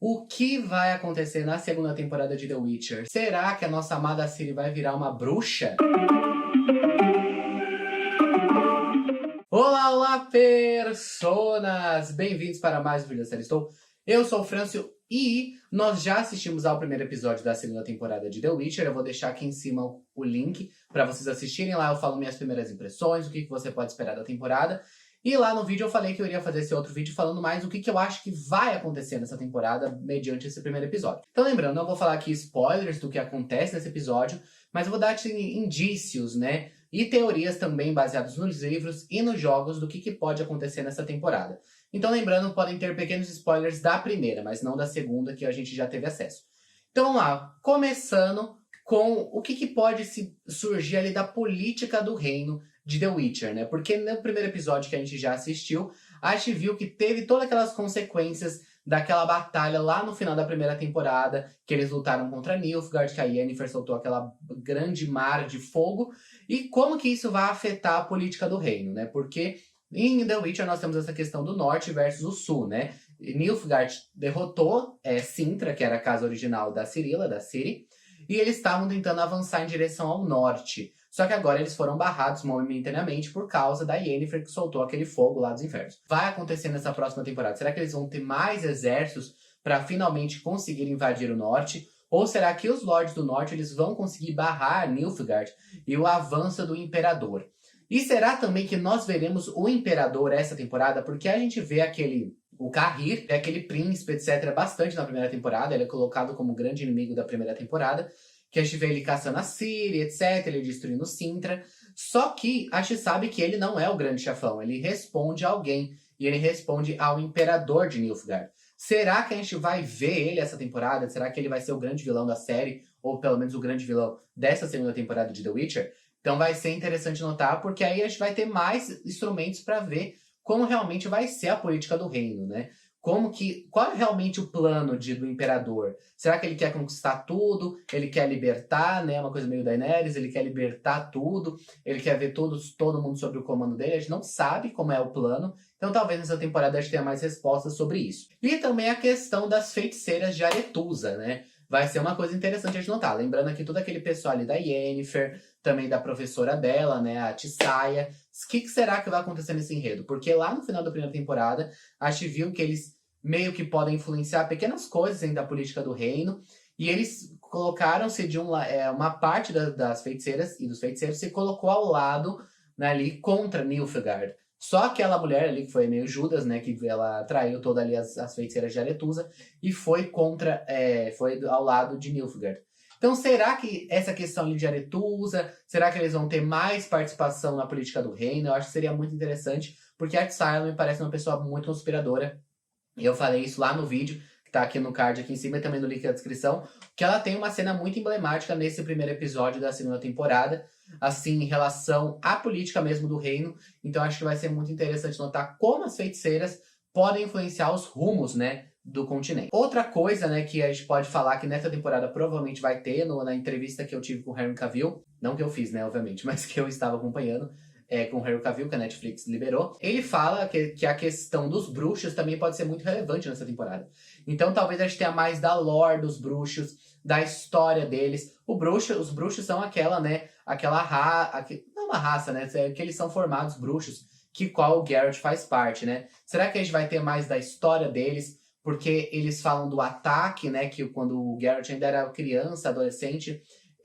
O que vai acontecer na segunda temporada de The Witcher? Será que a nossa amada Ciri vai virar uma bruxa? Olá, olá, personas! Bem-vindos para mais um vídeo da série Estou. Eu sou o Francio e nós já assistimos ao primeiro episódio da segunda temporada de The Witcher. Eu vou deixar aqui em cima o link para vocês assistirem. Lá eu falo minhas primeiras impressões, o que você pode esperar da temporada. E lá no vídeo eu falei que eu iria fazer esse outro vídeo falando mais o que eu acho que vai acontecer nessa temporada mediante esse primeiro episódio. Então lembrando, não vou falar aqui spoilers do que acontece nesse episódio, mas eu vou dar indícios, né? E teorias também baseadas nos livros e nos jogos do que pode acontecer nessa temporada. Então lembrando, podem ter pequenos spoilers da primeira, mas não da segunda, que a gente já teve acesso. Então vamos lá, começando com o que pode surgir ali da política do reino de The Witcher, né? Porque no primeiro episódio que a gente já assistiu, a gente viu que teve todas aquelas consequências daquela batalha lá no final da primeira temporada, que eles lutaram contra Nilfgaard, que a Yennefer soltou aquela grande mar de fogo, e como que isso vai afetar a política do reino, né? Porque em The Witcher nós temos essa questão do norte versus o sul, né? Nilfgaard derrotou Cintra, que era a casa original da Cirilla, da Ciri, e eles estavam tentando avançar em direção ao norte. Só que agora eles foram barrados momentaneamente por causa da Yennefer, que soltou aquele fogo lá dos infernos. Vai acontecer nessa próxima temporada? Será que eles vão ter mais exércitos para finalmente conseguir invadir o norte? Ou será que os Lords do Norte eles vão conseguir barrar Nilfgaard e o avanço do Imperador? E será também que nós veremos o Imperador essa temporada? Porque a gente vê o Cahir, aquele príncipe, etc., bastante na primeira temporada. Ele é colocado como grande inimigo da primeira temporada. Que a gente vê ele caçando a Ciri, etc., ele destruindo Cintra. Só que a gente sabe que ele não é o grande chefão. Ele responde a alguém. E ele responde ao Imperador de Nilfgaard. Será que a gente vai ver ele essa temporada? Será que ele vai ser o grande vilão da série? Ou pelo menos o grande vilão dessa segunda temporada de The Witcher? Então vai ser interessante notar, porque aí a gente vai ter mais instrumentos para ver como realmente vai ser a política do reino, né? Qual é realmente o plano do Imperador? Será que ele quer conquistar tudo? Ele quer libertar, né? Uma coisa meio Daenerys, ele quer libertar tudo, ele quer ver todo mundo sob o comando dele. A gente não sabe como é o plano, então talvez nessa temporada a gente tenha mais respostas sobre isso. E também a questão das feiticeiras de Aretusa, né? Vai ser uma coisa interessante a gente notar. Lembrando aqui todo aquele pessoal ali da Yennefer, também da professora dela, né, a Tissaia. O que será que vai acontecer nesse enredo? Porque lá no final da primeira temporada, a gente viu que eles meio que podem influenciar pequenas coisas dentro da política do reino, e eles colocaram-se de uma parte das feiticeiras e dos feiticeiros se colocou ao lado, né, ali contra Nilfgaard. Só aquela mulher ali, que foi meio Judas, né, que ela traiu toda ali as feiticeiras de Aretusa e foi foi ao lado de Nilfgaard. Então, será que essa questão ali de Aretusa, será que eles vão ter mais participação na política do reino? Eu acho que seria muito interessante, porque a Tissaia me parece uma pessoa muito conspiradora. E eu falei isso lá no vídeo, que tá aqui no card aqui em cima e também no link da descrição, que ela tem uma cena muito emblemática nesse primeiro episódio da segunda temporada, assim, em relação à política mesmo do reino. Então acho que vai ser muito interessante notar como as feiticeiras podem influenciar os rumos, né, do continente. Outra coisa, né, que a gente pode falar que nessa temporada provavelmente vai ter, na entrevista que eu tive com o Henry Cavill, não que eu fiz, né, obviamente, mas que eu estava acompanhando, com o Henry Cavill, que a Netflix liberou, ele fala que a questão dos bruxos também pode ser muito relevante nessa temporada. Então talvez a gente tenha mais da lore dos bruxos, da história deles. Os bruxos são aquela, né, não uma raça, né, que eles são formados bruxos, qual o Geralt faz parte, né. Será que a gente vai ter mais da história deles? Porque eles falam do ataque, né, que quando o Geralt ainda era criança, adolescente,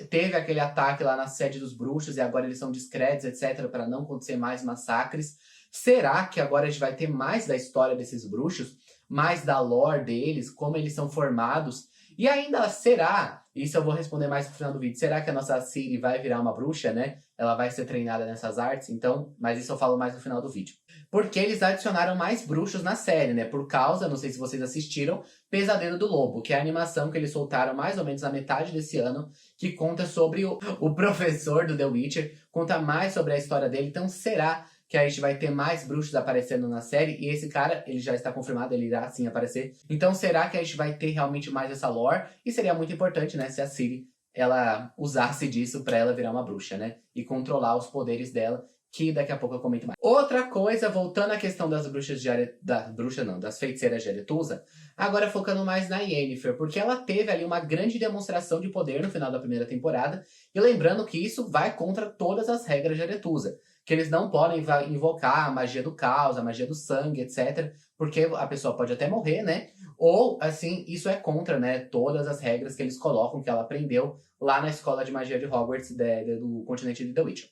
teve aquele ataque lá na sede dos bruxos e agora eles são discretos, etc, para não acontecer mais massacres. Será que agora a gente vai ter mais da história desses bruxos? Mais da lore deles? Como eles são formados? E ainda será, isso eu vou responder mais no final do vídeo, será que a nossa Ciri vai virar uma bruxa, né? Ela vai ser treinada nessas artes, então, mas isso eu falo mais no final do vídeo. Porque eles adicionaram mais bruxos na série, né? Por causa, não sei se vocês assistiram, Pesadelo do Lobo, que é a animação que eles soltaram mais ou menos na metade desse ano, que conta sobre o professor do The Witcher, conta mais sobre a história dele. Então será que a gente vai ter mais bruxos aparecendo na série? E esse cara, ele já está confirmado, ele irá sim aparecer. Então será que a gente vai ter realmente mais essa lore? E seria muito importante, né, se a Ciri, ela usasse disso pra ela virar uma bruxa, né? E controlar os poderes dela, que daqui a pouco eu comento mais. Outra coisa, voltando à questão das das feiticeiras de Aretusa, agora focando mais na Yennefer, porque ela teve ali uma grande demonstração de poder no final da primeira temporada, e lembrando que isso vai contra todas as regras de Aretusa, que eles não podem invocar a magia do caos, a magia do sangue, etc, porque a pessoa pode até morrer, né? Ou, assim, isso é contra, né, todas as regras que eles colocam, que ela aprendeu lá na escola de magia de Hogwarts do continente de The Witcher.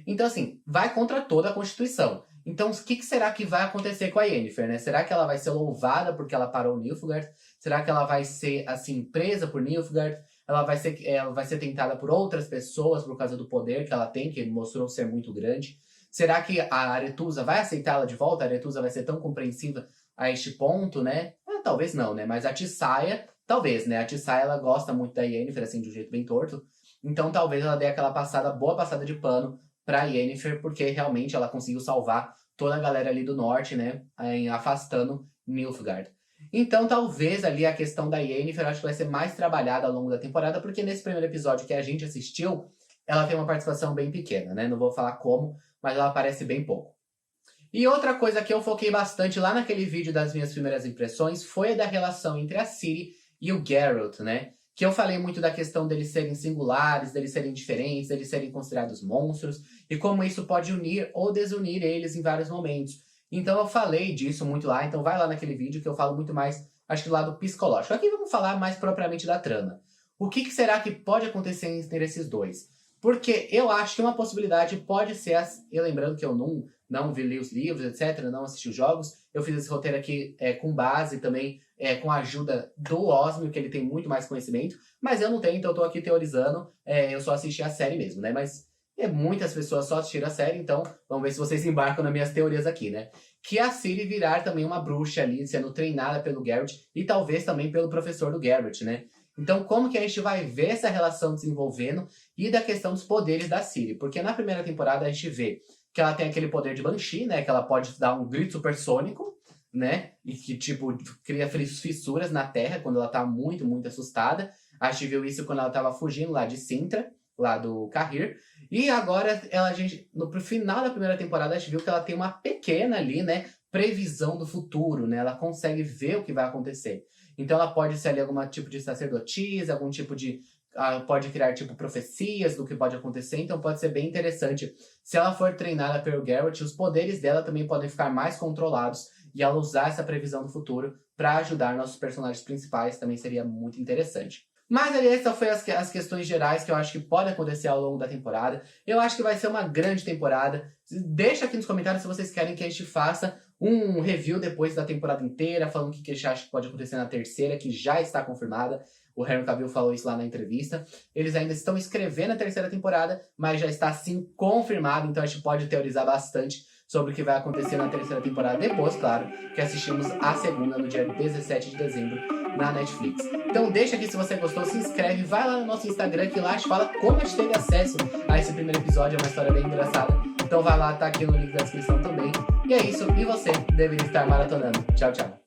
Então, assim, vai contra toda a Constituição. Então, o que será que vai acontecer com a Yennefer, né? Será que ela vai ser louvada porque ela parou Nilfgaard? Será que ela vai ser, assim, presa por Nilfgaard? Ela vai ser tentada por outras pessoas por causa do poder que ela tem, que mostrou ser muito grande? Será que a Aretusa vai aceitá-la de volta? A Aretusa vai ser tão compreensiva a este ponto, né? Talvez não, né? Mas a Tissaia, talvez, né? A Tissaia, ela gosta muito da Yennefer, assim, de um jeito bem torto. Então, talvez ela dê aquela boa passada de pano pra Yennefer, porque realmente ela conseguiu salvar toda a galera ali do norte, né? Afastando Nilfgaard. Então, talvez ali a questão da Yennefer, acho que vai ser mais trabalhada ao longo da temporada, porque nesse primeiro episódio que a gente assistiu, ela tem uma participação bem pequena, né? Não vou falar como, mas ela aparece bem pouco. E outra coisa que eu foquei bastante lá naquele vídeo das minhas primeiras impressões foi a da relação entre a Ciri e o Geralt, né? Que eu falei muito da questão deles serem singulares, deles serem diferentes, deles serem considerados monstros, e como isso pode unir ou desunir eles em vários momentos. Então eu falei disso muito lá, então vai lá naquele vídeo que eu falo muito mais, acho que do lado psicológico. Aqui vamos falar mais propriamente da trama. O que será que pode acontecer entre esses dois? Porque eu acho que uma possibilidade pode ser, e lembrando que eu não li os livros, etc., não assisti os jogos, eu fiz esse roteiro aqui com base também, com a ajuda do Osmio, que ele tem muito mais conhecimento, mas eu não tenho, então eu tô aqui teorizando, eu só assisti a série mesmo, né? Mas muitas pessoas só assistiram a série, então vamos ver se vocês embarcam nas minhas teorias aqui, né? Que a Ciri virar também uma bruxa ali, sendo treinada pelo Geralt, e talvez também pelo professor do Geralt, né? Então, como que a gente vai ver essa relação desenvolvendo e da questão dos poderes da Ciri? Porque na primeira temporada a gente vê que ela tem aquele poder de Banshee, né? Que ela pode dar um grito supersônico, né? E que, tipo, cria fissuras na terra quando ela tá muito, muito assustada. A gente viu isso quando ela tava fugindo lá de Sintra, lá do Cahir. E agora, no final da primeira temporada, a gente viu que ela tem uma pequena ali, né? Previsão do futuro, né? Ela consegue ver o que vai acontecer. Então ela pode ser ali algum tipo de sacerdotisa, algum tipo de... pode criar, tipo, profecias do que pode acontecer. Então pode ser bem interessante. Se ela for treinada pelo Geralt, os poderes dela também podem ficar mais controlados. E ela usar essa previsão do futuro para ajudar nossos personagens principais também seria muito interessante. Mas ali, essas foram as questões gerais que eu acho que podem acontecer ao longo da temporada. Eu acho que vai ser uma grande temporada. Deixa aqui nos comentários se vocês querem que a gente faça um review depois da temporada inteira, falando o que a gente acha que pode acontecer na terceira, que já está confirmada. O Henry Cavill falou isso lá na entrevista. Eles ainda estão escrevendo a terceira temporada, mas já está sim confirmado, então a gente pode teorizar bastante sobre o que vai acontecer na terceira temporada. Depois, claro, que assistimos a segunda no dia 17 de dezembro na Netflix. Então deixa aqui se você gostou, se inscreve, vai lá no nosso Instagram que lá a gente fala como a gente teve acesso a esse primeiro episódio, é uma história bem engraçada. Então vai lá, tá aqui no link da descrição também. E é isso, e você deveria estar maratonando. Tchau, tchau.